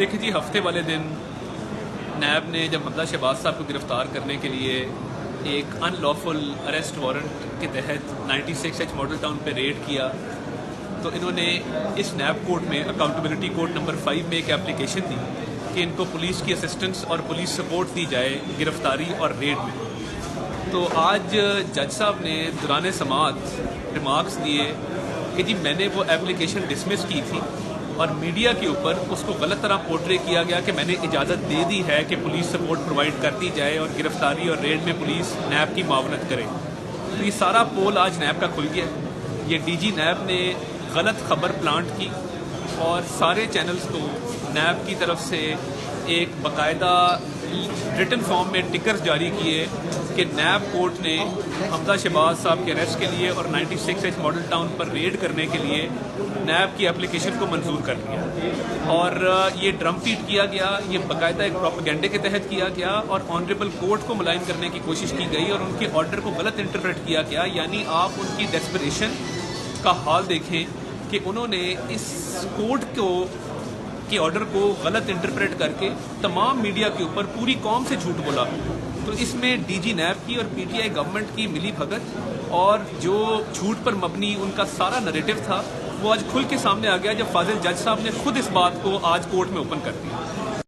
دیکھیں جی، ہفتے والے دن نیب نے جب حمزہ شہباز صاحب کو گرفتار کرنے کے لیے ایک ان لافل اریسٹ وارنٹ کے تحت 96H ماڈل ٹاؤن پہ ریڈ کیا تو انہوں نے اس نیب کوڈ میں اکاؤنٹیبلٹی کوڈ نمبر 5 میں ایک ایپلیکیشن دی کہ ان کو پولیس کی اسسٹنس اور پولیس سپورٹ دی جائے گرفتاری اور ریڈ میں. تو آج جج صاحب نے دوران سماعت ریمارکس دیے کہ جی میں نے وہ ایپلیکیشن ڈسمس کی تھی اور میڈیا کے اوپر اس کو غلط طرح پورٹرے کیا گیا کہ میں نے اجازت دے دی ہے کہ پولیس سپورٹ پرووائڈ کرتی جائے اور گرفتاری اور ریڈ میں پولیس نیب کی معاونت کرے. تو یہ سارا پول آج نیب کا کھل گیا. یہ ڈی جی نیب نے غلط خبر پلانٹ کی اور سارے چینلز کو نیب کی طرف سے ایک باقاعدہ ریٹن فارم میں ٹکرز جاری کیے کہ نیب کورٹ نے حمزہ شہباز صاحب کے اریسٹ کے لیے اور 96H ماڈل ٹاؤن پر ریڈ کرنے کے لیے نیب کی اپلیکیشن کو منظور کر لیا. اور یہ ڈرم فیڈ کیا گیا، یہ باقاعدہ ایک پروپیگنڈے کے تحت کیا گیا اور آنریبل کورٹ کو ملائن کرنے کی کوشش کی گئی اور ان کے آرڈر کو غلط انٹرپریٹ کیا گیا. یعنی آپ ان کی ڈیسپریشن کا حال دیکھیں کہ انہوں نے اس کورٹ کے آرڈر کو غلط انٹرپریٹ کر کے تمام میڈیا کے اوپر پوری قوم سے جھوٹ بولا. تو اس میں ڈی جی نیب کی اور پی ٹی آئی گورنمنٹ کی ملی بھگت اور جو جھوٹ پر مبنی ان کا سارا نریٹو تھا وہ آج کھل کے سامنے آ گیا جب فاضل جج صاحب نے خود اس بات کو آج کورٹ میں اوپن کر دیا.